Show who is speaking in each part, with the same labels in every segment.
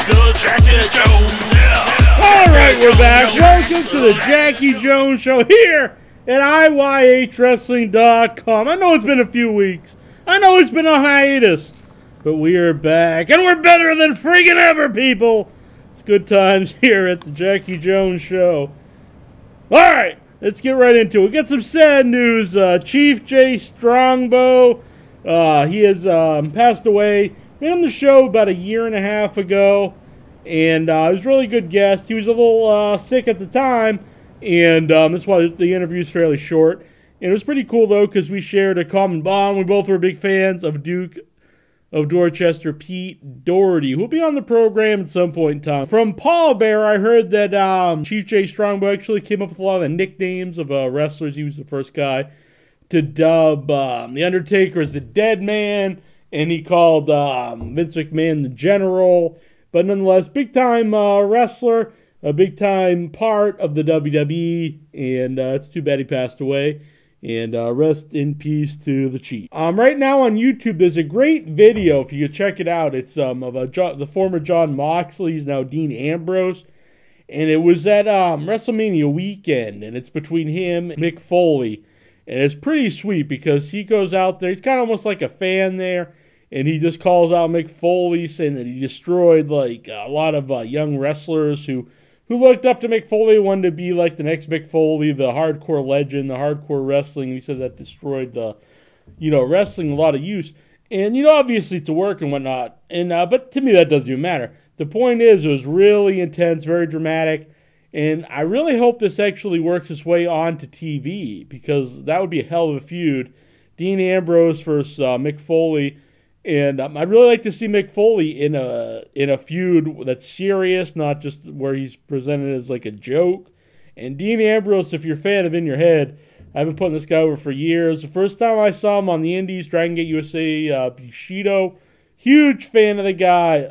Speaker 1: The Jackie Jones, yeah.
Speaker 2: All right, we're back. Welcome to the Jackie Jones Show here at IYHWrestling.com. I know it's been a few weeks. I know it's been a hiatus. But we are back, and we're better than friggin' ever, people. It's good times here at the Jackie Jones Show. All right, let's get right into it. We got some sad news. Chief J. Strongbow, he has passed away. We had on the show about 1.5 years ago, and he was a really good guest. He was a little sick at the time, and that's why the interview is fairly short. And it was pretty cool, though, because we shared a common bond. We both were big fans of Duke of Dorchester, Pete Doherty, who'll be on the program at some point in time. From Paul Bear, I heard that Chief J. Strongbow actually came up with a lot of the nicknames of wrestlers. He was the first guy to dub The Undertaker as the Dead Man, and he called Vince McMahon the General. But nonetheless, big-time wrestler, a big-time part of the WWE, and it's too bad he passed away. And rest in peace to the Chief. Right now on YouTube, there's a great video, if you could check it out. It's of the former John Moxley. He's now Dean Ambrose. And it was at WrestleMania weekend, and it's between him and Mick Foley. And it's pretty sweet because he goes out there. He's kind of almost like a fan there. And he just calls out Mick Foley, saying that he destroyed like a lot of young wrestlers who looked up to Mick Foley, wanted to be like the next Mick Foley, the hardcore legend, the hardcore wrestling. He said that destroyed the, wrestling a lot of use. And, obviously it's a work and whatnot. And but to me, that doesn't even matter. The point is, it was really intense, very dramatic. And I really hope this actually works its way onto TV, because that would be a hell of a feud. Dean Ambrose versus Mick Foley. And I'd really like to see Mick Foley in a feud that's serious, not just where he's presented as like a joke. And Dean Ambrose, if you're a fan of In Your Head, I've been putting this guy over for years. The first time I saw him on the Indies, Dragon Gate USA, Bushido, huge fan of the guy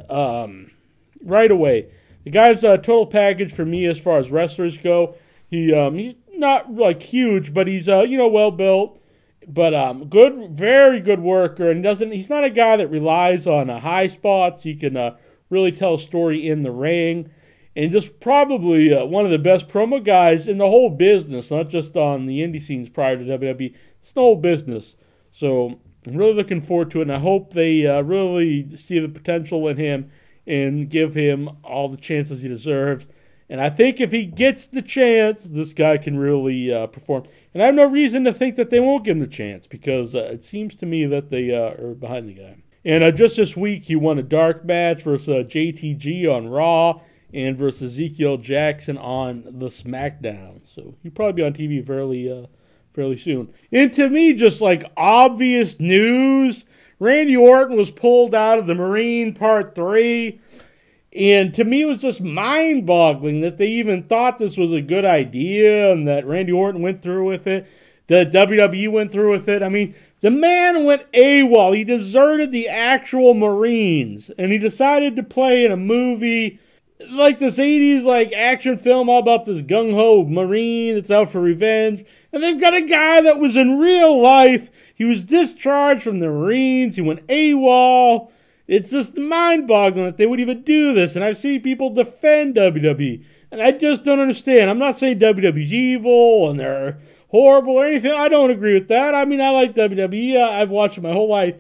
Speaker 2: right away. The guy's a total package for me as far as wrestlers go. He's not like huge, but he's well built. But good, very good worker, and he's not a guy that relies on high spots. He can really tell a story in the ring, and just probably one of the best promo guys in the whole business, not just on the indie scenes prior to WWE. It's the whole business. So I'm really looking forward to it, and I hope they really see the potential in him and give him all the chances he deserves. And I think if he gets the chance, this guy can really perform. And I have no reason to think that they won't give him the chance, because it seems to me that they are behind the guy. And just this week, he won a dark match versus JTG on Raw and versus Ezekiel Jackson on the SmackDown. So he'll probably be on TV fairly soon. And to me, just like obvious news, Randy Orton was pulled out of the Marine Part 3. And to me, it was just mind-boggling that they even thought this was a good idea and that Randy Orton went through with it, that WWE went through with it. I mean, the man went AWOL. He deserted the actual Marines, and he decided to play in a movie like this 80s like action film all about this gung-ho Marine that's out for revenge. And they've got a guy that was in real life. He was discharged from the Marines. He went AWOL. It's just mind-boggling that they would even do this. And I've seen people defend WWE. And I just don't understand. I'm not saying WWE's evil and they're horrible or anything. I don't agree with that. I mean, I like WWE. I've watched it my whole life.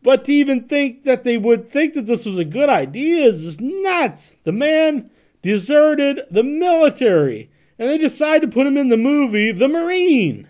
Speaker 2: But to even think that they would think that this was a good idea is just nuts. The man deserted the military. And they decided to put him in the movie The Marine.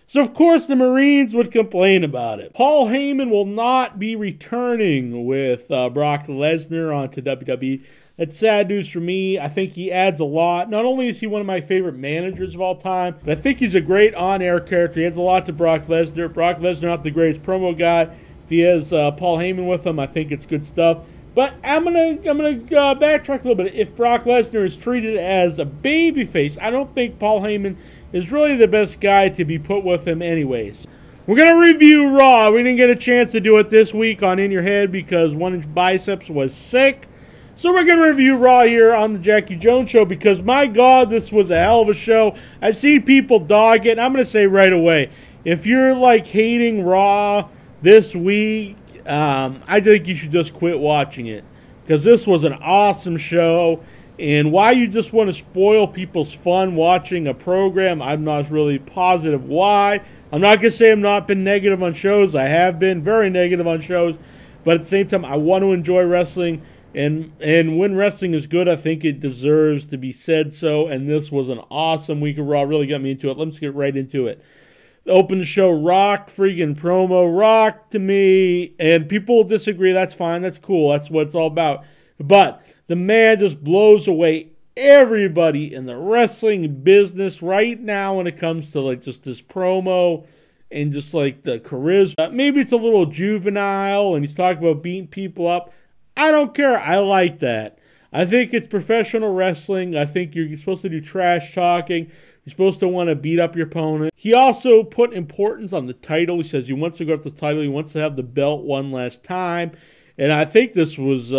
Speaker 2: So, of course, the Marines would complain about it. Paul Heyman will not be returning with Brock Lesnar onto WWE. That's sad news for me. I think he adds a lot. Not only is he one of my favorite managers of all time, but I think he's a great on-air character. He adds a lot to Brock Lesnar. Brock Lesnar, not the greatest promo guy. If he has Paul Heyman with him, I think it's good stuff. But I'm gonna backtrack a little bit. If Brock Lesnar is treated as a babyface, I don't think Paul Heyman is really the best guy to be put with him anyways. We're going to review Raw. We didn't get a chance to do it this week on In Your Head because 1-inch biceps was sick. So we're going to review Raw here on the Jackie Jones Show because, my God, this was a hell of a show. I've seen people dog it, and I'm going to say right away, if you're like hating Raw this week, I think you should just quit watching it. because this was an awesome show. And why you just want to spoil people's fun watching a program, I'm not really positive why. I'm not going to say I've not been negative on shows. I have been very negative on shows. But at the same time, I want to enjoy wrestling. And when wrestling is good, I think it deserves to be said so. And this was an awesome week of Raw. Really got me into it. Let's get right into it. Open the show, Rock freaking promo. Rock to me, and people disagree. That's fine. That's cool. That's what it's all about. But the man just blows away everybody in the wrestling business right now when it comes to like just this promo and just like the charisma. Maybe it's a little juvenile and he's talking about beating people up. I don't care. I like that. I think it's professional wrestling. I think you're supposed to do trash talking. You're supposed to want to beat up your opponent. He also put importance on the title. He says he wants to go up the title. He wants to have the belt one last time. And I think this was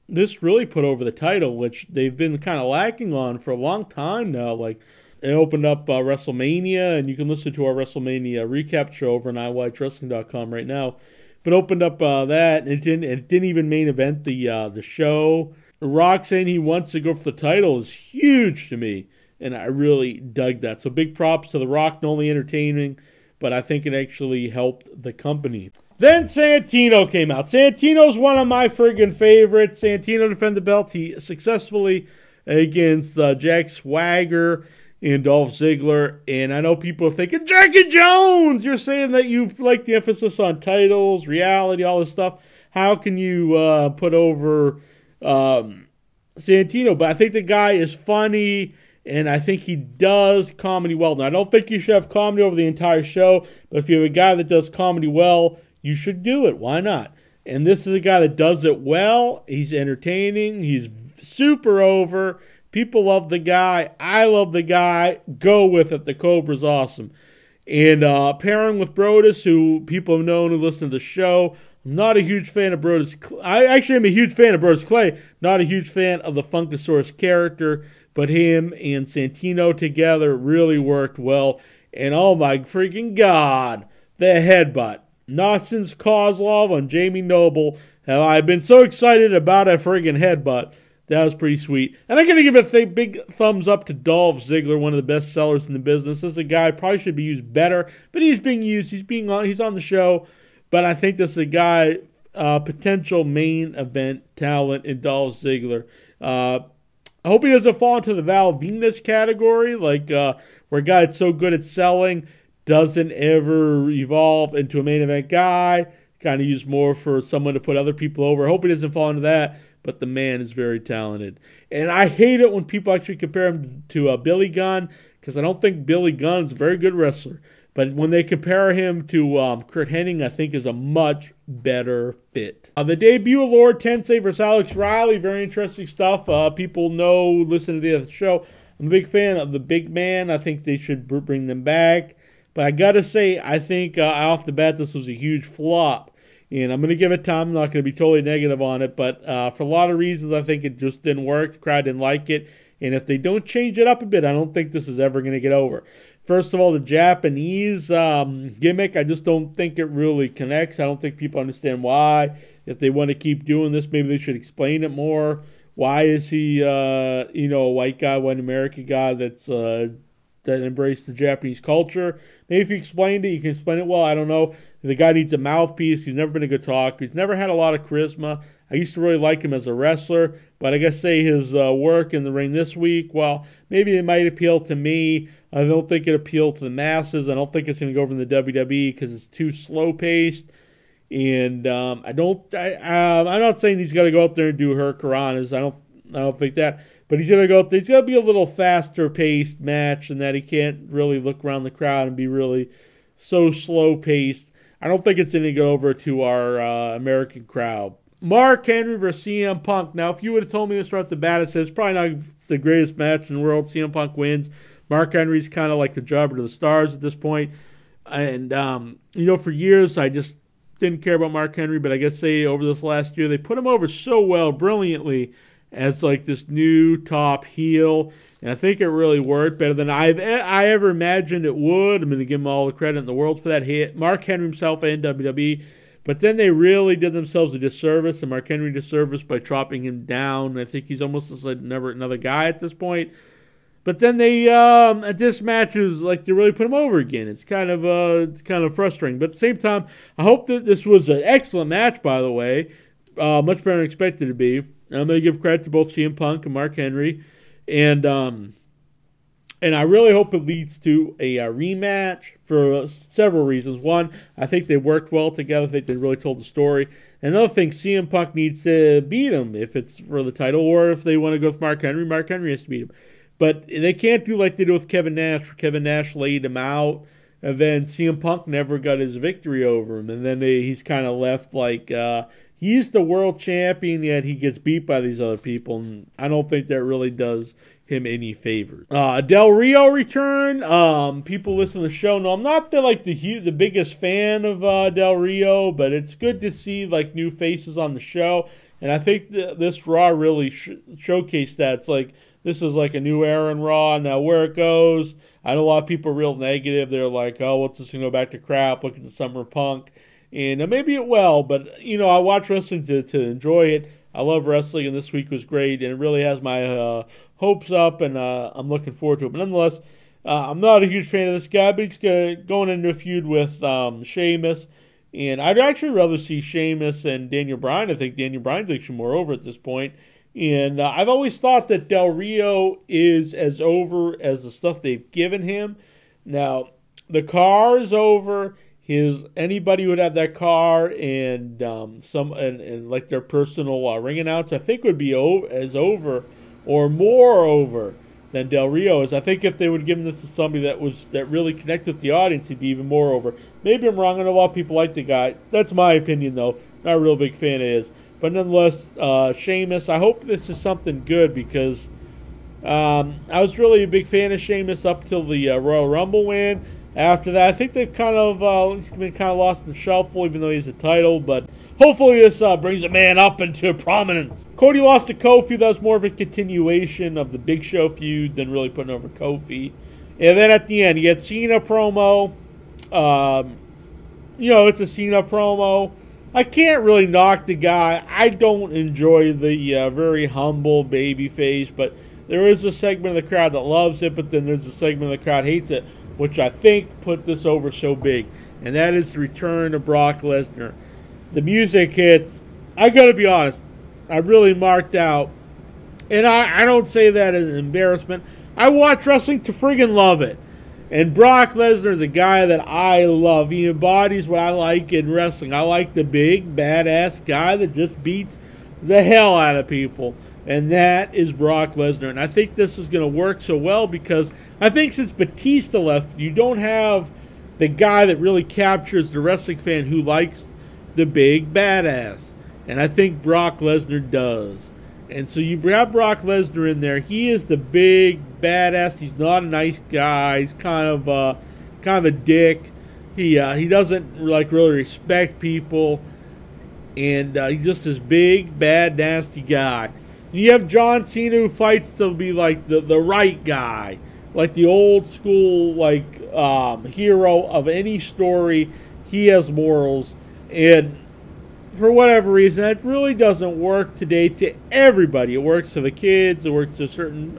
Speaker 2: this really put over the title, which they've been kind of lacking on for a long time now. Like, it opened up WrestleMania, and you can listen to our WrestleMania recap show over on iWatchWrestling.com right now. But opened up that, and it didn't even main event the show. Rock saying he wants to go for the title is huge to me, and I really dug that. So big props to The Rock, not only entertaining, but I think it actually helped the company. Then Santino came out. Santino's one of my friggin' favorites. Santino defended the belt successfully against Jack Swagger and Dolph Ziggler. And I know people are thinking, Jackie Jones, you're saying that you like the emphasis on titles, reality, all this stuff. How can you put over Santino? But I think the guy is funny, and I think he does comedy well. Now, I don't think you should have comedy over the entire show, but if you have a guy that does comedy well, you should do it. Why not? And this is a guy that does it well. He's entertaining. He's super over. People love the guy. I love the guy. Go with it. The Cobra's awesome. And pairing with Brodus, who people have known who listen to the show. I'm not a huge fan of Brodus. I actually am a huge fan of Brodus Clay. Not a huge fan of the Funkasaurus character. But him and Santino together really worked well. And oh my freaking God, the headbutt. Not since Kozlov on Jamie Noble have I been so excited about a friggin' headbutt. That was pretty sweet. And I'm going to give a big thumbs up to Dolph Ziggler, one of the best sellers in the business. This is a guy probably should be used better, but he's being used. He's on the show. But I think this is a guy, potential main event talent in Dolph Ziggler. I hope he doesn't fall into the Val Venus category, like where a guy that's so good at selling doesn't ever evolve into a main event guy. Kind of used more for someone to put other people over. I hope he doesn't fall into that, but the man is very talented. And I hate it when people actually compare him to Billy Gunn, because I don't think Billy Gunn's a very good wrestler. But when they compare him to Kurt Hennig, I think is a much better fit. The debut of Lord Tensei versus Alex Riley, very interesting stuff. People know, listen to the other show. I'm a big fan of the big man. I think they should bring them back. But I got to say, I think off the bat, this was a huge flop. And I'm going to give it time. I'm not going to be totally negative on it. But for a lot of reasons, I think it just didn't work. The crowd didn't like it. And if they don't change it up a bit, I don't think this is ever going to get over. First of all, the Japanese gimmick, I just don't think it really connects. I don't think people understand why. If they want to keep doing this, maybe they should explain it more. Why is he, a white guy, white American guy that embraced the Japanese culture? Maybe if you explained it, you can explain it well. I don't know. The guy needs a mouthpiece. He's never been a good talker. He's never had a lot of charisma. I used to really like him as a wrestler, but I guess say his work in the ring this week, well, maybe it might appeal to me. I don't think it appealed to the masses. I don't think it's going to go over in the WWE because it's too slow-paced. And I'm not saying he's got to go out there and do hurricanranas. I don't think that. But he's going to go out there. He's going to be a little faster-paced match, and that he can't really look around the crowd and be really so slow-paced. I don't think it's going to go over to our American crowd. Mark Henry versus CM Punk. Now, if you would have told me to start the bat, it says probably not the greatest match in the world. CM Punk wins. Mark Henry's kind of like the jobber to the stars at this point. And, for years, I just didn't care about Mark Henry. But I guess over this last year, they put him over so well, brilliantly, as like this new top heel. And I think it really worked better than I ever imagined it would. I'm going to give him all the credit in the world for that hit. Mark Henry himself and WWE. But then they really did themselves a disservice, and Mark Henry a disservice by chopping him down. I think he's almost just like another guy at this point. But then they, at this match, was like they really put him over again. It's kind of frustrating. But at the same time, I hope that this was an excellent match, by the way. Much better than expected to be. I'm going to give credit to both CM Punk and Mark Henry. And I really hope it leads to a rematch for several reasons. One, I think they worked well together. I think they really told the story. Another thing, CM Punk needs to beat him if it's for the title, or if they want to go with Mark Henry has to beat him. But they can't do like they did with Kevin Nash, where Kevin Nash laid him out, and then CM Punk never got his victory over him. And then he's kind of left like he's the world champion, yet he gets beat by these other people. And I don't think that really does him any favors. Del Rio return. People listen to the show know I'm not the biggest fan of Del Rio, but it's good to see like new faces on the show. And I think this Raw really showcased that. It's like, this is like a new era in Raw. Now where it goes, I know a lot of people are real negative. They're like, oh, what's this going to go back to crap? Look at the Summer Punk. And maybe it will, but, you know, I watch wrestling to enjoy it. I love wrestling, and this week was great, and it really has my hopes up, and I'm looking forward to it. But nonetheless, I'm not a huge fan of this guy, but he's going into a feud with Sheamus. And I'd actually rather see Sheamus and Daniel Bryan. I think Daniel Bryan's actually more over at this point. And I've always thought that Del Rio is as over as the stuff they've given him. Now, the car is over. Anybody would have that car, and and like their personal ring announcer, I think would be as over or more over than Del Rio is. I think if they would give this to somebody that really connected with the audience, he'd be even more over. Maybe I'm wrong. I know a lot of people like the guy. That's my opinion, though. Not a real big fan of his. But nonetheless, Sheamus, I hope this is something good, because I was really a big fan of Sheamus up till the Royal Rumble win. After that, I think they've kind of been lost in the shuffle, even though he's a title. But hopefully this brings a man up into prominence. Cody lost to Kofi. That was more of a continuation of the Big Show feud than really putting over Kofi. And then at the end, you get Cena promo. It's a Cena promo. I can't really knock the guy. I don't enjoy the very humble baby face, but there is a segment of the crowd that loves it, but then there's a segment of the crowd hates it, which I think put this over so big, and that is the return of Brock Lesnar. The music hits. I gotta be honest, I really marked out, and I don't say that as an embarrassment. I watch wrestling to friggin' love it. And Brock Lesnar is a guy that I love. He embodies what I like in wrestling. I like the big, badass guy that just beats the hell out of people. And that is Brock Lesnar. And I think this is going to work so well, because I think since Batista left, you don't have the guy that really captures the wrestling fan who likes the big badass. And I think Brock Lesnar does. And so you have Brock Lesnar in there. He is the big badass. He's not a nice guy. He's kind of a dick. He doesn't really respect people, and he's just this big, bad, nasty guy. You have John Cena, who fights to be like the right guy, like the old school hero of any story. He has morals, and for whatever reason, that really doesn't work today to everybody. It works to the kids. It works to a certain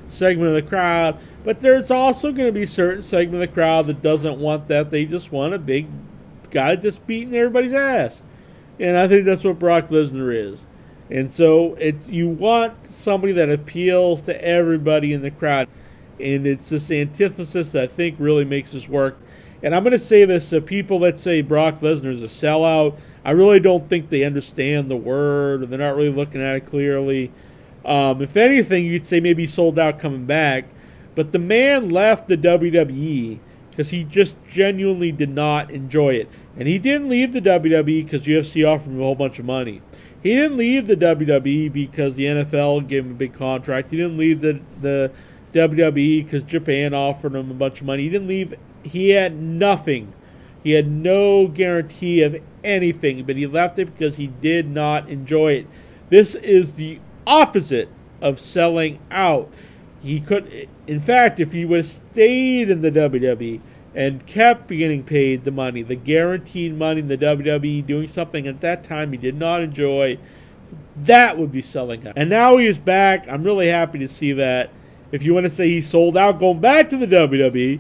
Speaker 2: segment of the crowd. But there's also going to be a certain segment of the crowd that doesn't want that. They just want a big guy just beating everybody's ass. And I think that's what Brock Lesnar is. And so you want somebody that appeals to everybody in the crowd. And it's this antithesis that I think really makes this work. And I'm going to say this to people that say Brock Lesnar is a sellout. I really don't think they understand the word, or they're not really looking at it clearly. If anything, you'd say maybe he sold out coming back. But the man left the WWE because he just genuinely did not enjoy it. And he didn't leave the WWE because UFC offered him a whole bunch of money. He didn't leave the WWE because the NFL gave him a big contract. He didn't leave the WWE because Japan offered him a bunch of money. He didn't leave. He had nothing. He had no guarantee of anything, but he left it because he did not enjoy it. This is the opposite of selling out. He could, in fact, if he would have stayed in the WWE and kept getting paid the money, the guaranteed money in the WWE, doing something at that time he did not enjoy, that would be selling out. And now he is back. I'm really happy to see that. If you want to say he sold out going back to the WWE,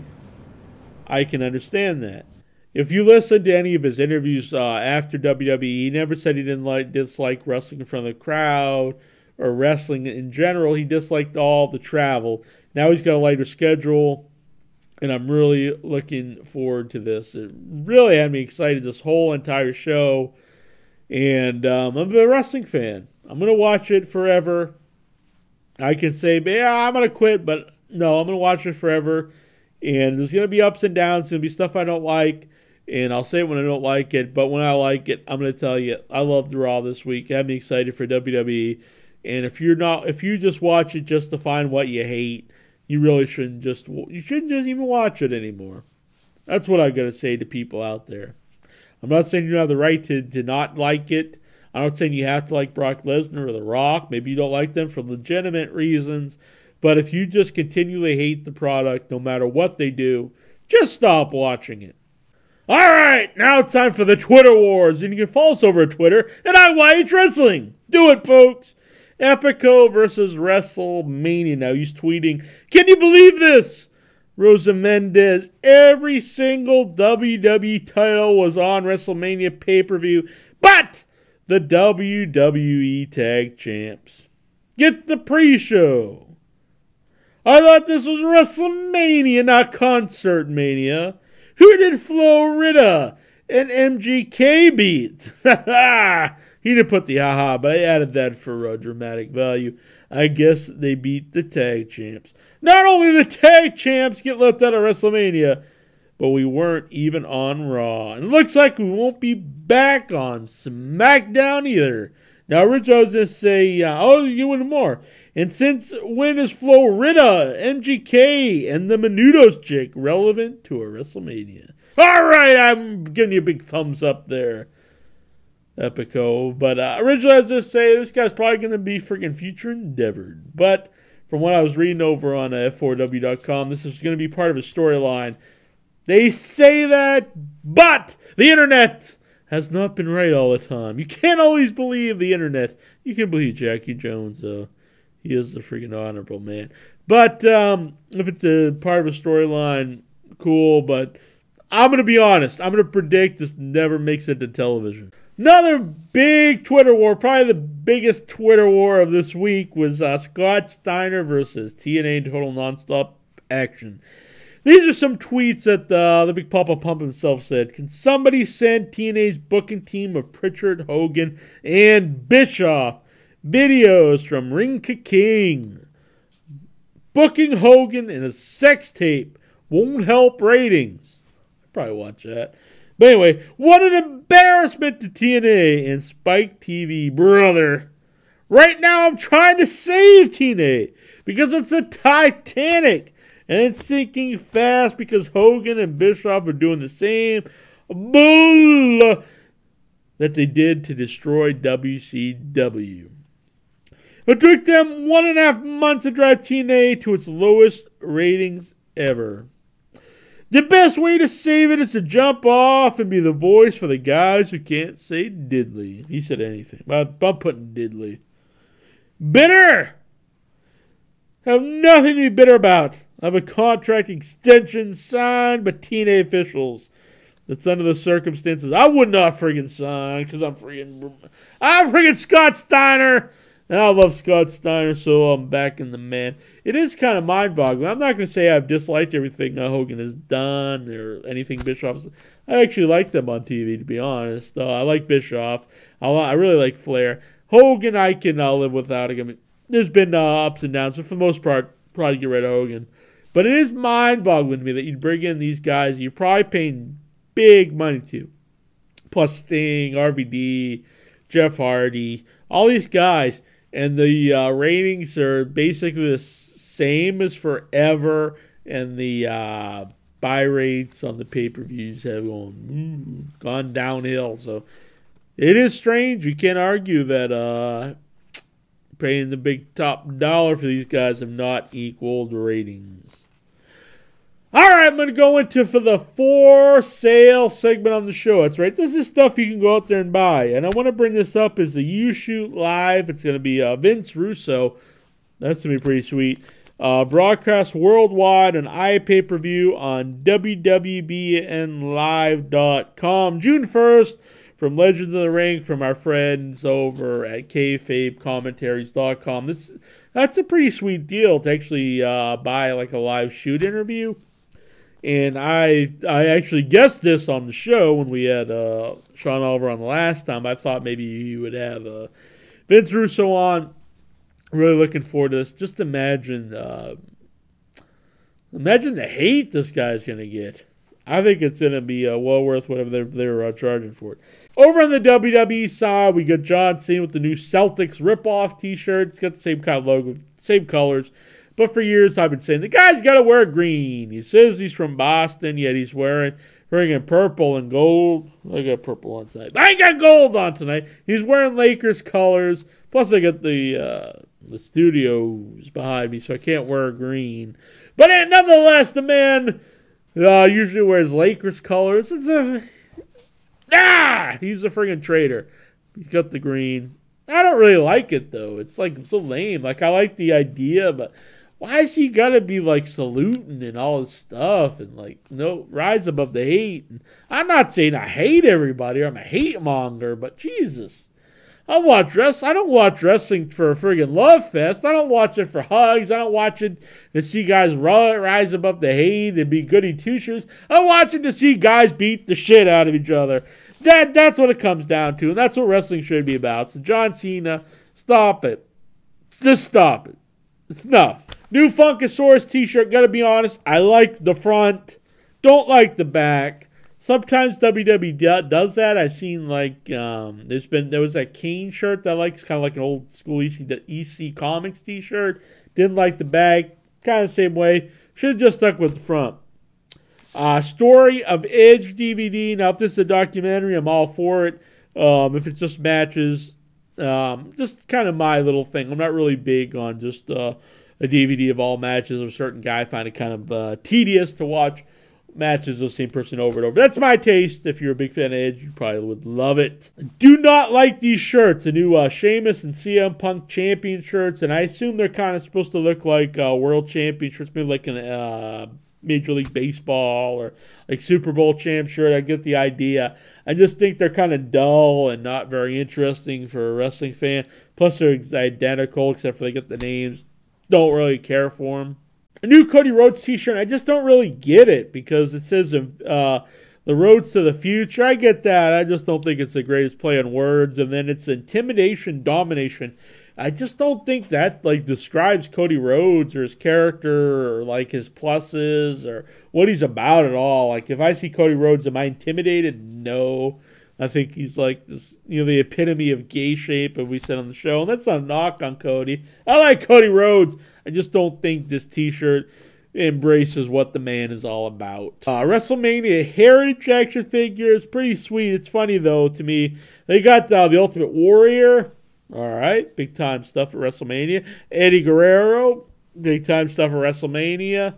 Speaker 2: I can understand that. If you listen to any of his interviews after WWE, he never said he didn't dislike wrestling in front of the crowd or wrestling in general. He disliked all the travel. Now he's got a lighter schedule, and I'm really looking forward to this. It really had me excited, this whole entire show. And I'm a wrestling fan. I'm going to watch it forever. I can say, yeah, I'm going to quit, but no, I'm going to watch it forever. And there's going to be ups and downs. There's going to be stuff I don't like. And I'll say it when I don't like it. But when I like it, I'm going to tell you, I loved Raw this week. It had me excited for WWE. And if you just watch it just to find what you hate, you really shouldn't just even watch it anymore. That's what I'm going to say to people out there. I'm not saying you don't have the right to not like it. I'm not saying you have to like Brock Lesnar or The Rock. Maybe you don't like them for legitimate reasons. But if you just continually hate the product, no matter what they do, just stop watching it. All right, now it's time for the Twitter Wars. And you can follow us over at Twitter at IYH Wrestling. Do it, folks. Epico versus WrestleMania. Now he's tweeting, can you believe this? Rosa Mendez, every single WWE title was on WrestleMania pay-per-view, but the WWE Tag Champs. Get the pre-show. I thought this was WrestleMania, not Concert Mania. Who did Florida and MGK beat? He didn't put the haha, but I added that for dramatic value. I guess they beat the Tag Champs. Not only the Tag Champs get left out of WrestleMania, but we weren't even on Raw. And it looks like we won't be back on SmackDown either. Now, originally I was going to say, you want more. And since when is Florida, MGK, and the Menudos chick relevant to a WrestleMania? All right, I'm giving you a big thumbs up there, Epico. But originally I was going to say this guy's probably going to be freaking future endeavored. But from what I was reading over on F4W.com, this is going to be part of a storyline. They say that, but the internet has not been right all the time. You can't always believe the internet. You can believe Jackie Jones, though. He is a freaking honorable man. But if it's a part of a storyline, cool. But I'm going to be honest. I'm going to predict this never makes it to television. Another big Twitter war, probably the biggest Twitter war of this week, was Scott Steiner versus TNA Total Nonstop Action. These are some tweets that the Big Papa Pump himself said. Can somebody send TNA's booking team of Pritchard, Hogan, and Bischoff videos from Ring King? Booking Hogan in a sex tape won't help ratings. I'd probably watch that. But anyway, what an embarrassment to TNA and Spike TV, brother. Right now I'm trying to save TNA because it's the Titanic. And it's sinking fast because Hogan and Bischoff are doing the same bull that they did to destroy WCW. It took them 1.5 months to drive TNA to its lowest ratings ever. The best way to save it is to jump off and be the voice for the guys who can't say diddly. He said anything. I'm putting diddly. Bitter! Have nothing to be bitter about. I have a contract extension signed by TNA officials. That's under the circumstances I would not friggin' sign because I'm friggin' Scott Steiner. And I love Scott Steiner, so I'm backing the man. It is kind of mind-boggling. I'm not going to say I've disliked everything Hogan has done or anything Bischoff's. I actually like them on TV, to be honest. I like Bischoff. I really like Flair. Hogan, I can live without. I mean, there's been ups and downs, but for the most part, probably get rid of Hogan. But it is mind-boggling to me that you'd bring in these guys you're probably paying big money to. Plus Sting, RVD, Jeff Hardy, all these guys. And the ratings are basically the same as forever. And the buy rates on the pay-per-views have gone downhill. So it is strange. You can't argue that paying the big top dollar for these guys have not equaled ratings. All right, I'm going to go into for the for sale segment on the show. That's right. This is stuff you can go out there and buy. And I want to bring this up as the You Shoot Live. It's going to be Vince Russo. That's going to be pretty sweet. Broadcast worldwide on iPay-per-view on WWBNlive.com. June 1st from Legends of the Ring from our friends over at kayfabecommentaries.com. That's a pretty sweet deal to actually buy like a live shoot interview. And I actually guessed this on the show when we had Sean Oliver on the last time. I thought maybe you would have Vince Russo on. Really looking forward to this. Just imagine the hate this guy's going to get. I think it's going to be well worth whatever they're charging for it. Over on the WWE side, we got John Cena with the new Celtics ripoff t-shirt. It's got the same kind of logo, same colors. But for years, I've been saying, the guy's got to wear green. He says he's from Boston, yet he's wearing purple and gold. I got purple on tonight. I ain't got gold on tonight. He's wearing Lakers colors. Plus, I got the studios behind me, so I can't wear green. But nonetheless, the man usually wears Lakers colors. He's a friggin' traitor. He's got the green. I don't really like it, though. It's like so lame. Like, I like the idea, but why is he gotta be like saluting and all this stuff and like no rise above the hate? And I'm not saying I hate everybody or I'm a hate monger, but Jesus, I don't watch wrestling for a friggin' love fest. I don't watch it for hugs. I don't watch it to see guys rise above the hate and be goody two-shoes. I'm watching to see guys beat the shit out of each other. That's what it comes down to, and that's what wrestling should be about. So John Cena, stop it. Just stop it. It's enough. New Funkasaurus t-shirt, gotta be honest, I like the front, don't like the back. Sometimes WWE does that. I've seen like, there was that Kane shirt that I like. It's kind of like an old school EC Comics t-shirt. Didn't like the back, kind of the same way. Should have just stuck with the front. Story of Edge DVD. Now, if this is a documentary, I'm all for it. If it's just matches, just kind of my little thing. I'm not really big on just a DVD of all matches of a certain guy. I find it kind of tedious to watch matches of the same person over and over. That's my taste. If you're a big fan of Edge, you probably would love it. Do not like these shirts. The new Sheamus and CM Punk champion shirts, and I assume they're kind of supposed to look like world champion shirts, maybe like an Major League Baseball or like Super Bowl champ shirt. I get the idea. I just think they're kind of dull and not very interesting for a wrestling fan. Plus, they're identical except for they get the names. Don't really care for them. A new Cody Rhodes t-shirt. I just don't really get it because it says the roads to the future. I get that. I just don't think it's the greatest play on words. And then it's intimidation, domination. I just don't think that like describes Cody Rhodes or his character or like his pluses or what he's about at all. Like if I see Cody Rhodes, am I intimidated? No. I think he's like this, the epitome of gay shape, as we said on the show. And that's not a knock on Cody. I like Cody Rhodes. I just don't think this t-shirt embraces what the man is all about. WrestleMania Heritage action figure is pretty sweet. It's funny, though, to me. They got the Ultimate Warrior. All right, big-time stuff at WrestleMania. Eddie Guerrero, big-time stuff at WrestleMania.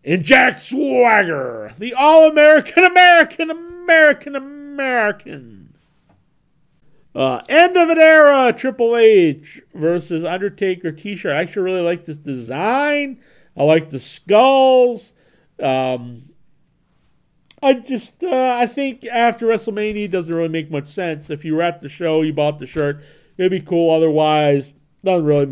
Speaker 2: And Jack Swagger, the All-American, American. End of an era, Triple H versus Undertaker t-shirt. I actually really like this design. I like the skulls. I think after WrestleMania, it doesn't really make much sense. If you were at the show, you bought the shirt, it'd be cool. Otherwise, doesn't really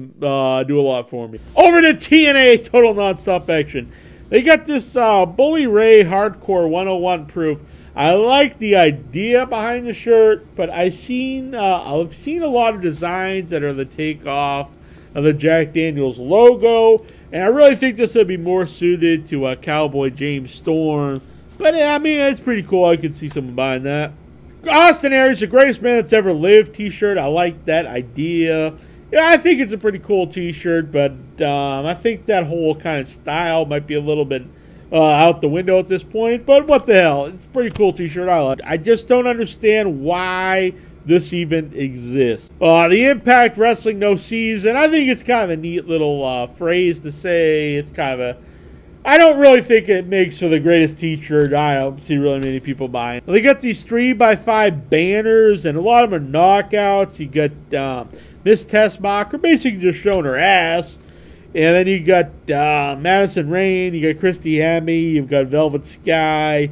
Speaker 2: do a lot for me. Over to TNA, Total Nonstop Action. They got this Bully Ray Hardcore 101 proof. I like the idea behind the shirt, but I've seen a lot of designs that are the takeoff of the Jack Daniels logo, and I really think this would be more suited to Cowboy James Storm. But I mean, it's pretty cool. I could see someone buying that. Austin Aries, the greatest man that's ever lived t-shirt. I like that idea. Yeah, I think it's a pretty cool t-shirt, but I think that whole kind of style might be a little bit out the window at this point, but what the hell? It's a pretty cool t-shirt. I like it. I just don't understand why this even exists. The Impact Wrestling No Season. I think it's kind of a neat little phrase to say. It's kind of I don't really think it makes for the greatest t-shirt. I don't see really many people buying. They got these 3x5 banners, and a lot of them are knockouts. You got Miss Tessmacher basically just showing her ass. And then you got Madison Rayne, you got Christy Hemme, you've got Velvet Sky.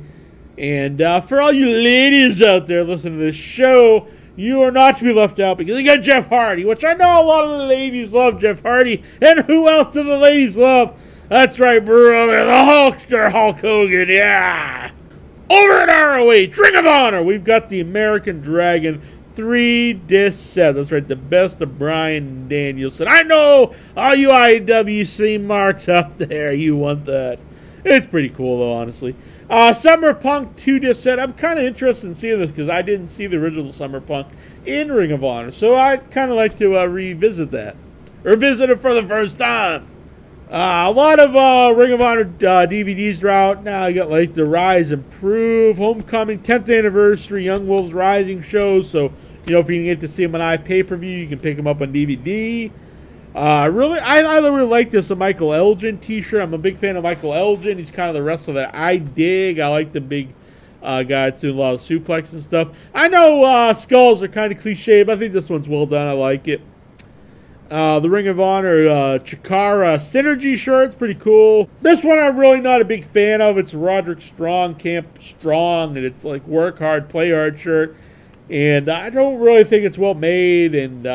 Speaker 2: And for all you ladies out there listening to this show, you are not to be left out because you got Jeff Hardy, which I know a lot of the ladies love Jeff Hardy. And who else do the ladies love? That's right, brother, the Hulkster, Hulk Hogan, yeah! Over at ROH, Ring of Honor, we've got the American Dragon 3-disc set. That's right, the best of Bryan Danielson. I know all you IWC marks out there, you want that. It's pretty cool, though, honestly. Summer Punk 2-disc set. I'm kind of interested in seeing this because I didn't see the original Summer Punk in Ring of Honor. So I'd kind of like to revisit that. Or visit it for the first time. A lot of Ring of Honor DVDs are out now. You got like the Rise and Prove, Homecoming, 10th Anniversary, Young Wolves Rising shows. So, you know, if you can get to see them on pay-per-view, you can pick them up on DVD. I really like this Michael Elgin t-shirt. I'm a big fan of Michael Elgin. He's kind of the wrestler that I dig. I like the big guy that's doing a lot of suplex and stuff. I know skulls are kind of cliche, but I think this one's well done. I like it. The Ring of Honor Chikara Synergy shirt's pretty cool. This one I'm really not a big fan of. It's Roderick Strong, Camp Strong, and it's like work hard, play hard shirt. And I don't really think it's well made. And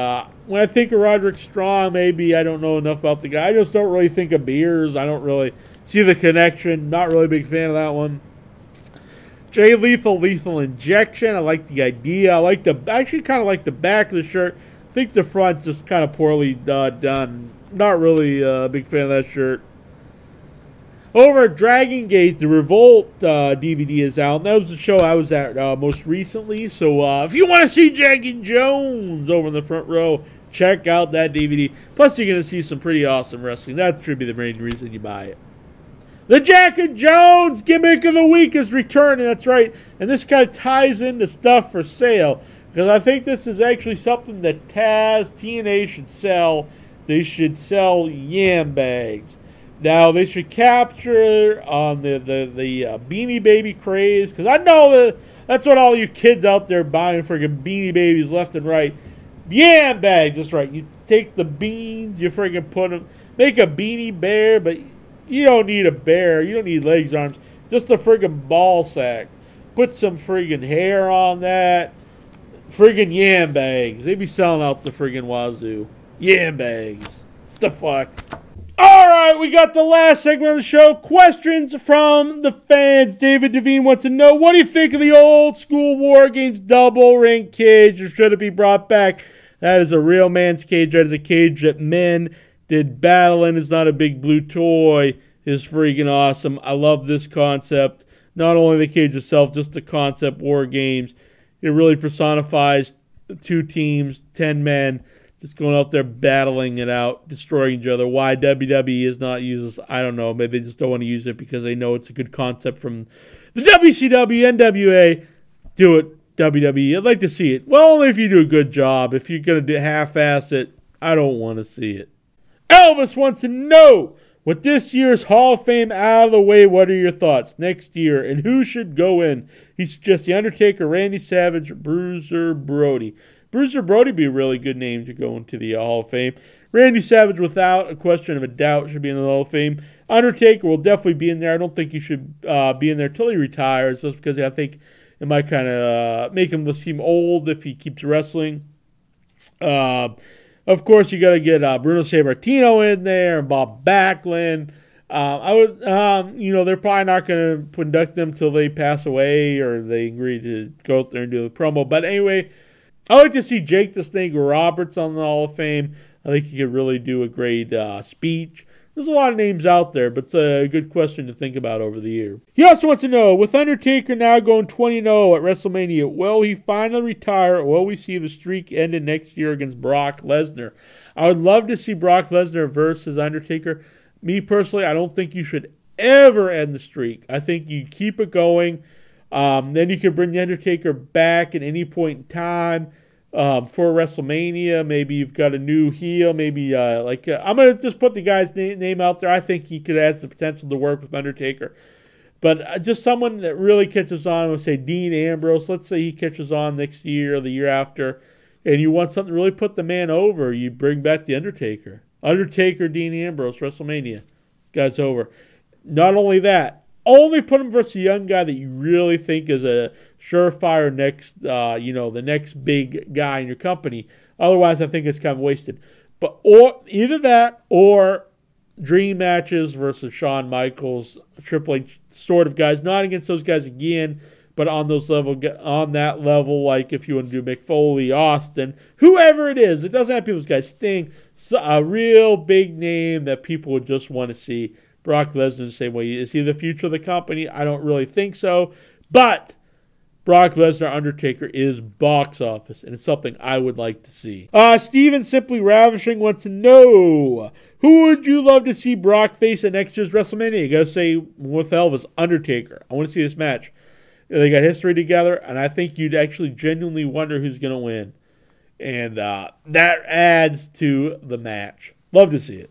Speaker 2: when I think of Roderick Strong, maybe I don't know enough about the guy. I just don't really think of beers. I don't really see the connection. Not really a big fan of that one. Jay Lethal Injection. I like the idea. I actually kind of like the back of the shirt. I think the front's just kind of poorly done. Not really a big fan of that shirt. Over at Dragon Gate, the Revolt DVD is out. And that was the show I was at most recently. So if you want to see Jackie Jones over in the front row, check out that DVD. Plus, you're going to see some pretty awesome wrestling. That should be the main reason you buy it. The Jackie Jones Gimmick of the Week is returning. That's right. And this kind of ties into stuff for sale. Because I think this is actually something that TNA should sell. They should sell yam bags. Now, they should capture the Beanie Baby craze. Because I know that's what all you kids out there buying friggin' Beanie Babies left and right. Yam bags, that's right. You take the beans, you friggin' put them, make a beanie bear, but you don't need a bear. You don't need legs, arms. Just a friggin' ball sack. Put some friggin' hair on that. Friggin' yam bags. They be selling out the friggin' wazoo. Yam bags. What the fuck? Alright, we got the last segment of the show. Questions from the fans. David Devine wants to know, what do you think of the old school War Games double ring cage, or should it be brought back? That is a real man's cage. That is a cage that men did battle in. It's not a big blue toy. It's freaking awesome. I love this concept. Not only the cage itself, just the concept, War Games. It really personifies 2 teams, 10 men, just going out there battling it out, destroying each other. Why WWE is not using this, I don't know. Maybe they just don't want to use it because they know it's a good concept from the WCW, NWA. Do it, WWE. I'd like to see it. Well, only if you do a good job. If you're going to half-ass it, I don't want to see it. Elvis wants to know, with this year's Hall of Fame out of the way, what are your thoughts next year, and who should go in? He suggests The Undertaker, Randy Savage, Bruiser Brody. Bruiser Brody would be a really good name to go into the Hall of Fame. Randy Savage, without a question of a doubt, should be in the Hall of Fame. Undertaker will definitely be in there. I don't think he should be in there till he retires, just because I think it might kind of make him seem old if he keeps wrestling. Of course, you got to get Bruno Sammartino in there and Bob Backlund. They're probably not going to induct them till they pass away or they agree to go out there and do the promo. But anyway, I like to see Jake the Snake Roberts on the Hall of Fame. I think he could really do a great speech. There's a lot of names out there, but it's a good question to think about over the year. He also wants to know, with Undertaker now going 20-0 at WrestleMania, will he finally retire, or will we see the streak ended next year against Brock Lesnar? I would love to see Brock Lesnar versus Undertaker. Me personally, I don't think you should ever end the streak. I think you keep it going. Then you can bring the Undertaker back at any point in time. for WrestleMania. Maybe you've got a new heel. Maybe I'm going to just put the guy's name out there. I think he could have the potential to work with Undertaker. But just someone that really catches on, let's say Dean Ambrose. Let's say he catches on next year or the year after, and you want something to really put the man over. You bring back the Undertaker. Undertaker, Dean Ambrose, WrestleMania. This guy's over. Not only that, only put him versus a young guy that you really think is a surefire next, the next big guy in your company. Otherwise, I think it's kind of wasted. But or either that or dream matches versus Shawn Michaels, Triple H sort of guys. Not against those guys again, but on that level, like if you want to do Mick Foley, Austin, whoever it is. It doesn't have to be those guys. Sting, a real big name that people would just want to see. Brock Lesnar the same way. Is he the future of the company? I don't really think so. But Brock Lesnar Undertaker is box office, and it's something I would like to see. Steven Simply Ravishing wants to know, who would you love to see Brock face at next year's WrestleMania? You got to say with Elvis, Undertaker. I want to see this match. They got history together, and I think you'd actually genuinely wonder who's going to win. And that adds to the match. Love to see it.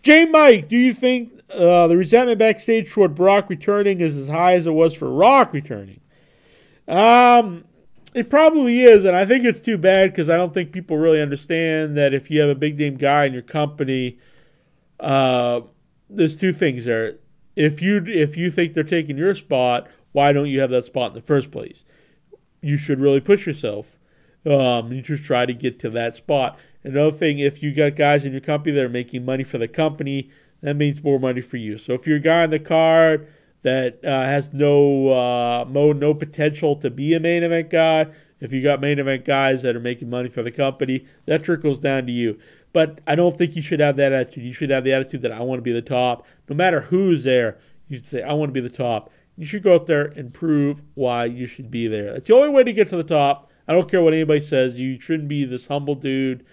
Speaker 2: J. Mike, do you think the resentment backstage toward Brock returning is as high as it was for Rock returning? It probably is, and I think it's too bad because I don't think people really understand that if you have a big name guy in your company, there's two things there. If you think they're taking your spot, why don't you have that spot in the first place? You should really push yourself. You should try to get to that spot. Another thing, if you got guys in your company that are making money for the company, that means more money for you. So if you're a guy on the card that has no potential to be a main event guy, if you got main event guys that are making money for the company, that trickles down to you. But I don't think you should have that attitude. You should have the attitude that I want to be the top. No matter who's there, you should say, I want to be the top. You should go out there and prove why you should be there. That's the only way to get to the top. I don't care what anybody says. You shouldn't be this humble dude.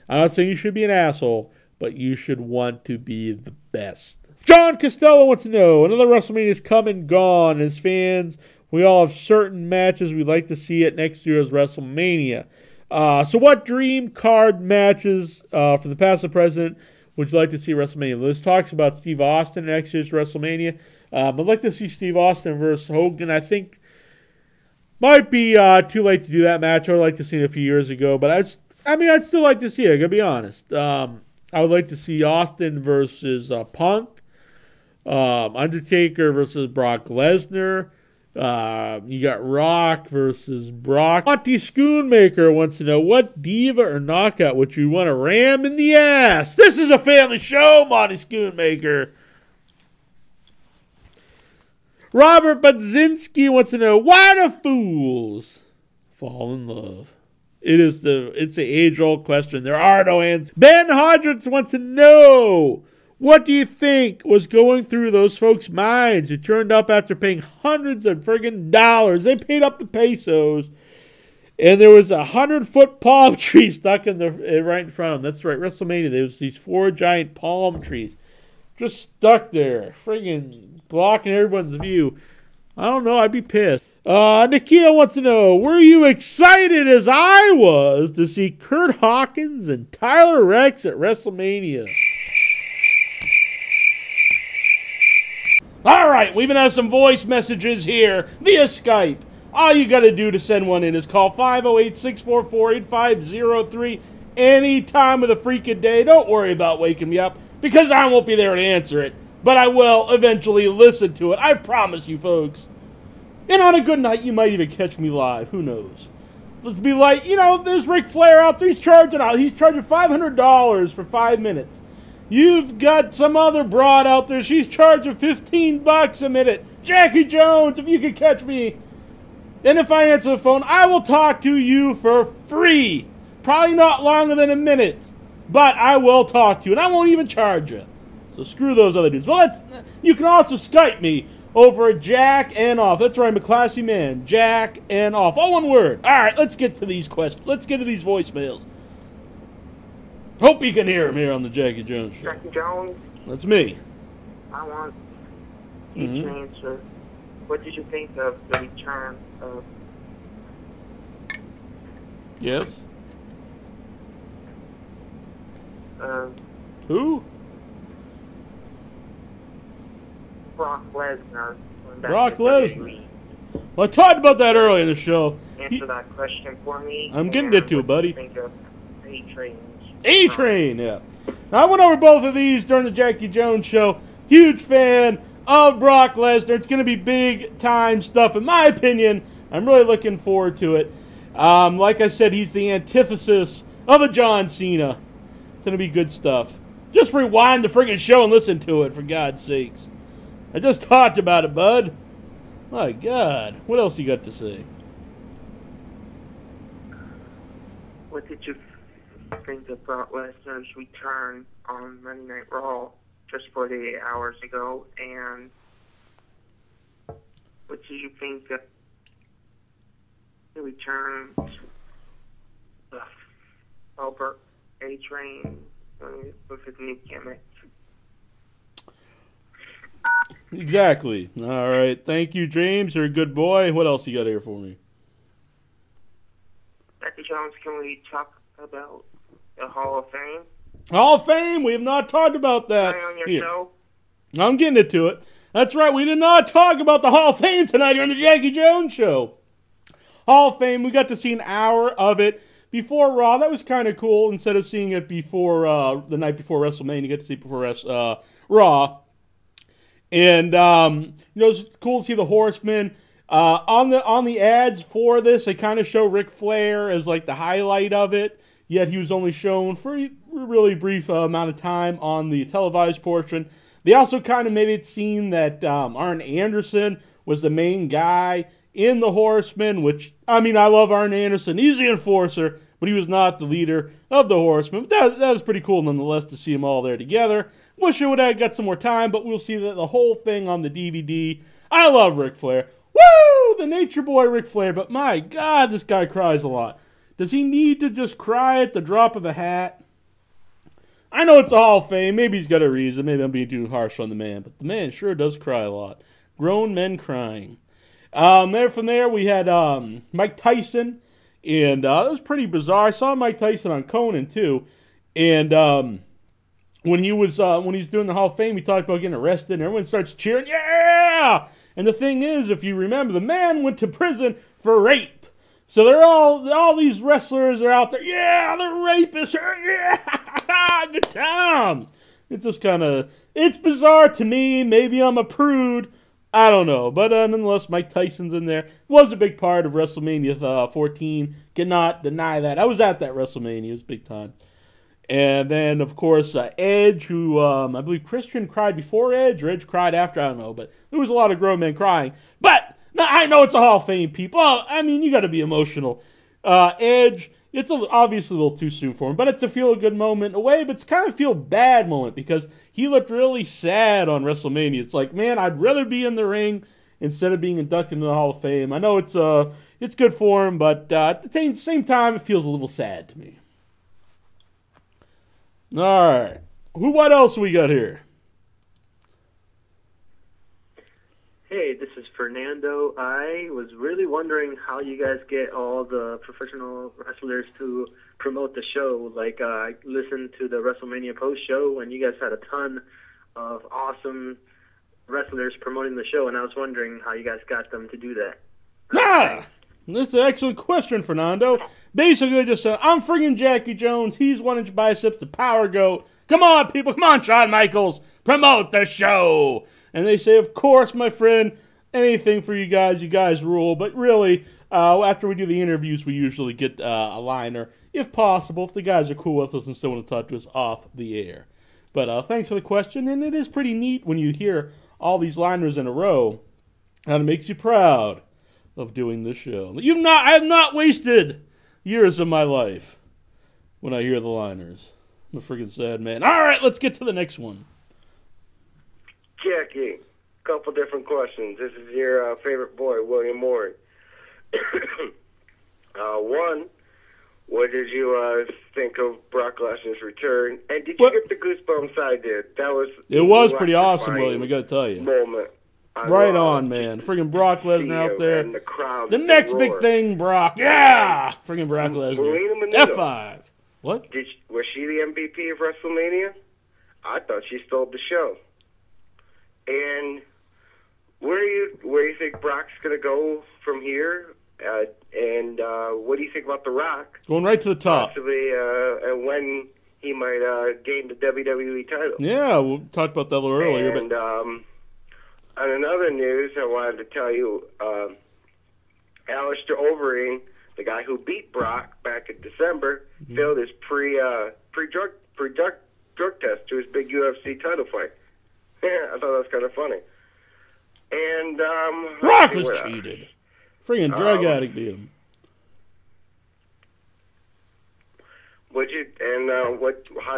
Speaker 2: I'm not saying you should be an asshole, but you should want to be the best. John Costello wants to know, another WrestleMania is come and gone. As fans, we all have certain matches we'd like to see at next year's WrestleMania. So what dream card matches from the past and present would you like to see at WrestleMania? Liz talks about Steve Austin at next year's WrestleMania. I'd like to see Steve Austin versus Hogan. I think might be too late to do that match. I would like to see it a few years ago, but I'd still like to see it, I gotta be honest. I would like to see Austin versus Punk, Undertaker versus Brock Lesnar. You got Rock versus Brock. Monty Schoonmaker wants to know, what diva or knockout would you want to ram in the ass? This is a family show, Monty Schoonmaker. Robert Budzinski wants to know, why do fools fall in love? It's the age-old question. There are no answers. Ben Hodgins wants to know, what do you think was going through those folks' minds who turned up after paying hundreds of friggin' dollars? They paid up the pesos, and there was 100-foot palm tree stuck in right in front of them. That's right, WrestleMania. There was these 4 giant palm trees just stuck there, friggin' blocking everyone's view. I don't know. I'd be pissed. Nikhil wants to know, were you excited as I was to see Kurt Hawkins and Tyler Rex at WrestleMania? All right, we even have some voice messages here via Skype. All you got to do to send one in is call 508-644-8503 any time of the freaking day. Don't worry about waking me up because I won't be there to answer it, but I will eventually listen to it. I promise you, folks. And on a good night, you might even catch me live. Who knows? Let's be like, there's Ric Flair out there. He's charging $500 for 5 minutes. You've got some other broad out there. She's charging $15 a minute. Jackie Jones, if you could catch me. And if I answer the phone, I will talk to you for free. Probably not longer than a minute. But I will talk to you. And I won't even charge you. So screw those other dudes. Well, you can also Skype me over at Jack and Off. That's right, I'm a classy man. Jack and Off. All one word. All right, let's get to these questions. Let's get to these voicemails. Hope you can hear him here on the Jackie Jones Show.
Speaker 3: Jackie Jones.
Speaker 2: That's me.
Speaker 3: I want you to answer. What did you think of the return of
Speaker 2: Yes.
Speaker 3: Um,
Speaker 2: Who?
Speaker 3: Brock Lesnar. going back
Speaker 2: Brock
Speaker 3: to
Speaker 2: Lesnar.
Speaker 3: WWE.
Speaker 2: Well, I talked about that earlier in the show.
Speaker 3: Answer that question for me.
Speaker 2: I'm getting it to,
Speaker 3: what
Speaker 2: buddy.
Speaker 3: do you think of A-Train?
Speaker 2: A-Train, yeah. Now, I went over both of these during the Jackie Jones show. Huge fan of Brock Lesnar. It's going to be big-time stuff, in my opinion. I'm really looking forward to it. Like I said, he's the antithesis of a John Cena. It's going to be good stuff. Just rewind the friggin' show and listen to it, for God's sakes. I just talked about it, bud. My God. What else you got to say?
Speaker 3: What did you think of Brock Lesnar's return on Monday Night Raw just 48 hours ago? And what did you think of the return of Albert A-Train with his new gimmick?
Speaker 2: Exactly. All right. Thank you, James. You're a good boy. What else you got here for me?
Speaker 3: Jackie Jones, can we talk about the Hall of Fame?
Speaker 2: Hall of Fame. We have not talked about that.
Speaker 3: Tonight on your
Speaker 2: Here.
Speaker 3: show?
Speaker 2: I'm getting into it. That's right. We did not talk about the Hall of Fame tonight here on the Jackie Jones Show. Hall of Fame. We got to see an hour of it before Raw. That was kind of cool. Instead of seeing it before the night before WrestleMania, you get to see it before Raw. And it's cool to see the Horsemen on the ads for this. They kind of show Ric Flair as like the highlight of it. Yet he was only shown for a really brief amount of time on the televised portion. They also kind of made it seem that Arn Anderson was the main guy in the Horsemen. Which I love Arn Anderson. He's the enforcer, but he was not the leader of the Horsemen. But that was pretty cool nonetheless to see them all there together. Wish it would have got some more time, but we'll see the whole thing on the DVD. I love Ric Flair. Woo! The nature boy Ric Flair, but my God, this guy cries a lot. Does he need to just cry at the drop of a hat? I know it's a Hall of Fame. Maybe he's got a reason. Maybe I'm being too harsh on the man, but the man sure does cry a lot. Grown men crying. From there, we had Mike Tyson, and that was pretty bizarre. I saw Mike Tyson on Conan, too, and when he's doing the Hall of Fame, he talked about getting arrested, and everyone starts cheering, yeah! And the thing is, if you remember, the man went to prison for rape. So they're all these wrestlers are out there, yeah, the rapists, yeah, good times. It's just it's bizarre to me. Maybe I'm a prude. I don't know. But nonetheless, Mike Tyson's in there. Was a big part of WrestleMania 14. Cannot deny that. I was at that WrestleMania. It was big time. And then, of course, Edge, who I believe Christian cried before Edge, or Edge cried after, I don't know. But there was a lot of grown men crying. But I know it's a Hall of Fame, people. You got to be emotional. Edge, it's obviously a little too soon for him, but it's a feel-good moment in a way, but it's kind of feel-bad moment because he looked really sad on WrestleMania. It's like, man, I'd rather be in the ring instead of being inducted into the Hall of Fame. I know it's good for him, but at the same time, it feels a little sad to me. All right. What else we got here?
Speaker 4: Hey, this is Fernando. I was really wondering how you guys get all the professional wrestlers to promote the show. Like, I listened to the WrestleMania post-show, and you guys had a ton of awesome wrestlers promoting the show, and I was wondering how you guys got them to do that.
Speaker 2: That's an excellent question, Fernando. Basically, just said, I'm friggin' Jackie Jones. He's 1 inch biceps, the power goat. Come on, people. Come on, Shawn Michaels. Promote the show. And they say, of course, my friend, anything for you guys. You guys rule. But really, after we do the interviews, we usually get a liner, if possible, if the guys are cool with us and still want to talk to us off the air. But thanks for the question. And it is pretty neat when you hear all these liners in a row. And it makes you proud of doing this show. I have not wasted years of my life when I hear the liners. I'm a freaking sad man. All right, let's get to the next one.
Speaker 5: Jackie, couple different questions. This is your favorite boy, William Warren. One, what did you think of Brock Lesnar's return? And did you get the goosebumps I did? It
Speaker 2: was pretty awesome, William, I got to tell you.
Speaker 5: Moment.
Speaker 2: Right on, man. Friggin' Brock Lesnar out there.
Speaker 5: And the crowd.
Speaker 2: The next big thing, Brock. Yeah! Friggin' Brock Lesnar. F5. What?
Speaker 5: Was she the MVP of WrestleMania? I thought she stole the show. And where do you think Brock's going to go from here? And what do you think about The Rock?
Speaker 2: Going right to the top.
Speaker 5: Possibly, and when he might gain the WWE title.
Speaker 2: Yeah, we talked about that a little earlier.
Speaker 5: And on another news, I wanted to tell you, Alistair Overeem, the guy who beat Brock back in December, failed his pre-drug test to his big UFC title fight. Yeah, I thought that was kind of funny. And
Speaker 2: Brock was cheated. Friggin' drug addict beat him.
Speaker 5: How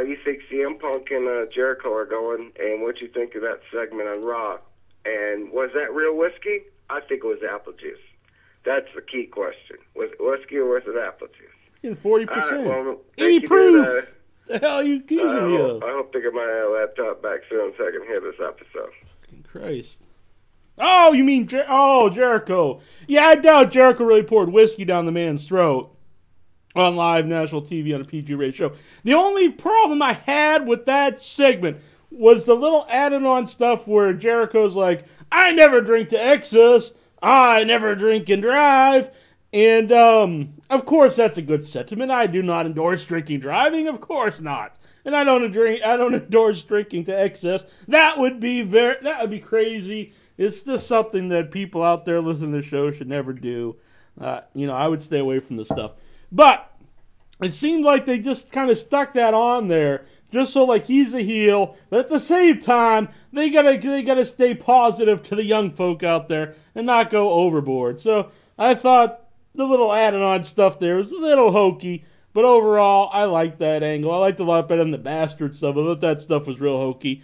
Speaker 5: do you think CM Punk and Jericho are going, and what you think of that segment on Raw? And was that real whiskey? I think it was apple juice. That's the key question. Was it whiskey or was it apple juice?
Speaker 2: Getting 40%.
Speaker 5: Well,
Speaker 2: any proof? The hell are you accusing me of?
Speaker 5: I hope to get my laptop back soon so I can hear this episode.
Speaker 2: Christ. Oh, you mean Jericho. Yeah, I doubt Jericho really poured whiskey down the man's throat on live national TV on a PG-rated show. The only problem I had with that segment was the little added-on stuff where Jericho's like, I never drink to excess, I never drink and drive, and of course that's a good sentiment. I do not endorse drinking driving, of course not. And I don't endorse drinking to excess. That would be crazy. It's just something that people out there listening to the show should never do. I would stay away from this stuff. But it seemed like they just kind of stuck that on there, just so like he's a heel. But at the same time, they gotta stay positive to the young folk out there and not go overboard. So I thought the little added-on stuff there was a little hokey. But overall, I liked that angle. I liked it a lot better than the bastard stuff. I thought that stuff was real hokey.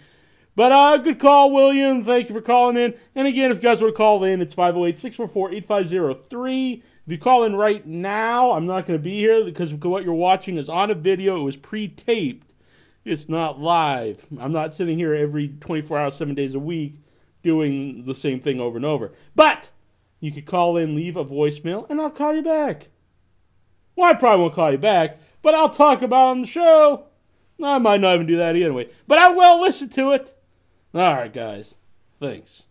Speaker 2: But good call, William. Thank you for calling in. And again, if you guys want to call in, it's 508-644-8503. If you call in right now, I'm not going to be here because what you're watching is on a video. It was pre-taped. It's not live. I'm not sitting here every 24 hours, 7 days a week doing the same thing over and over. But you could call in, leave a voicemail, and I'll call you back. Well, I probably won't call you back, but I'll talk about it on the show. I might not even do that anyway, but I will listen to it. All right, guys. Thanks.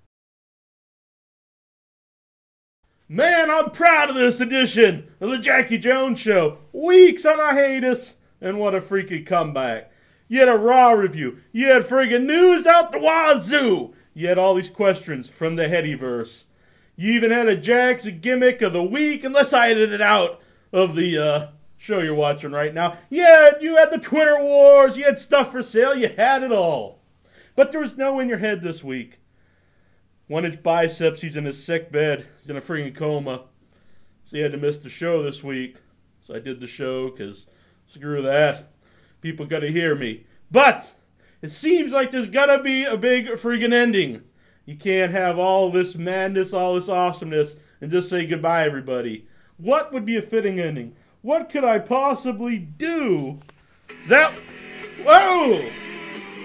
Speaker 2: Man, I'm proud of this edition of the Jackie Jones Show. Weeks on a hiatus, and what a freaking comeback. You had a Raw review. You had friggin' news out the wazoo. You had all these questions from the Headyverse. You even had a Jack's Gimmick of the Week, unless I edited it out of the show you're watching right now. Yeah, you had the Twitter wars, you had stuff for sale, you had it all. But there was no in your head this week. 1-inch biceps, he's in his sick bed, he's in a freaking coma. So he had to miss the show this week. So I did the show, because screw that. People gotta hear me. But it seems like there's gotta be a big freaking ending. You can't have all this madness, all this awesomeness, and just say goodbye, everybody. What would be a fitting ending? What could I possibly do that... Whoa!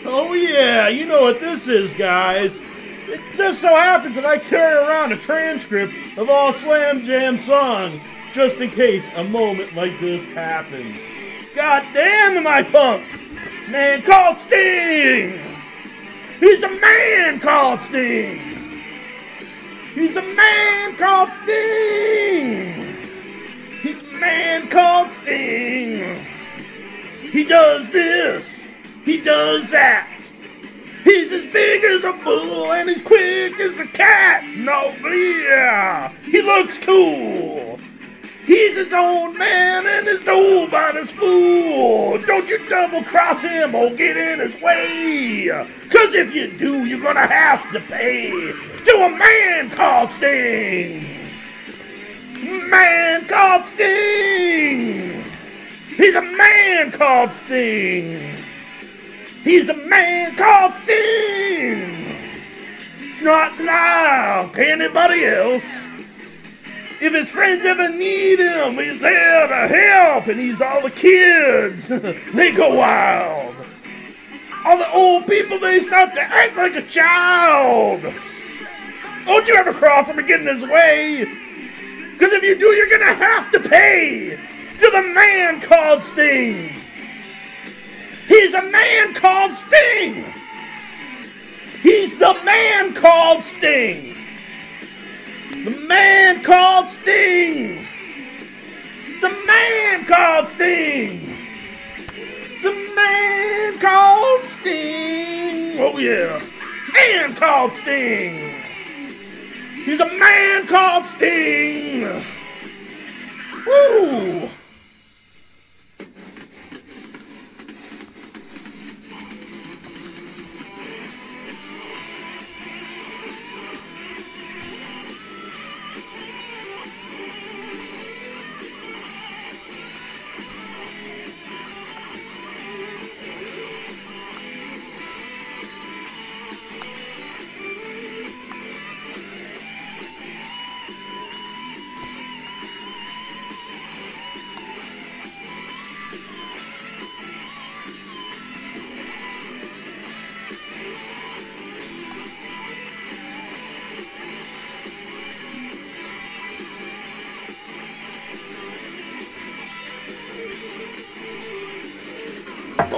Speaker 2: Oh yeah, you know what this is, guys. It just so happens that I carry around a transcript of all Slam Jam songs, just in case a moment like this happens. God damn, am I pumped! Man called Sting! He's a man called Sting! He's a man called Sting! He's a man called Sting. He does this. He does that. He's as big as a bull and as quick as a cat. No, yeah. He looks cool. He's his own man and his nobody's fool. Don't you double cross him or get in his way. 'Cause if you do, you're gonna have to pay to a man called Sting. Man called Sting! He's a man called Sting! He's a man called Sting! It's not like anybody else. If his friends ever need him, he's there to help, and he's all the kids. They go wild. All the old people, they start to act like a child. Don't you ever cross him or get in his way. Because if you do, you're going to have to pay to the man called Sting. He's a man called Sting. He's the man called Sting. The man called Sting. It's a man called Sting. It's a man called Sting. Oh yeah. Man called Sting. He's a man called Sting. Woo.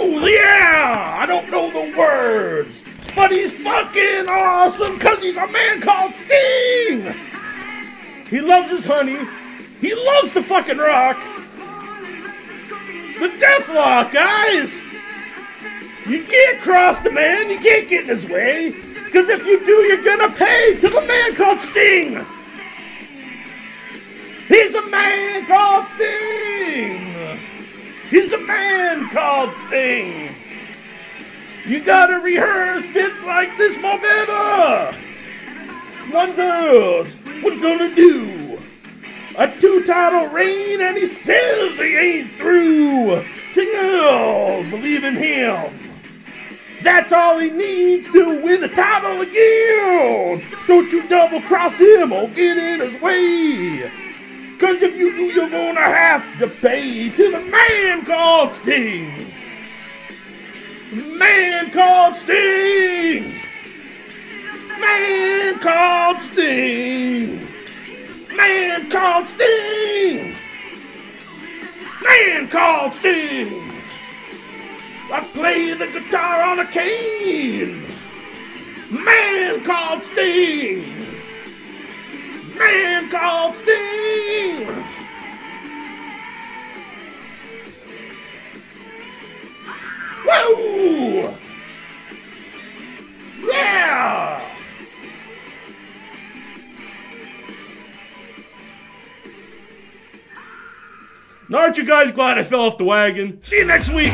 Speaker 2: Oh yeah! I don't know the words, but he's fucking awesome because he's a man called Sting! He loves his honey. He loves to fucking rock. The Deathlock, guys! You can't cross the man. You can't get in his way. Because if you do, you're gonna pay to the man called Sting! He's a man called Sting! He's a man called Sting. You gotta rehearse bits like this, my better. One does. What's gonna do? A 2-title reign, and he says he ain't through. Tingles, believe in him. That's all he needs to win the title again. Don't you double cross him or get in his way. Cause if you do, you're gonna have to pay to the man called Sting. Man called Sting. Man called Sting. Man called Sting. Man called Sting. I play the guitar on a cane. Man called Sting. Man called Sting! Woo! Yeah! Now aren't you guys glad I fell off the wagon? See you next week!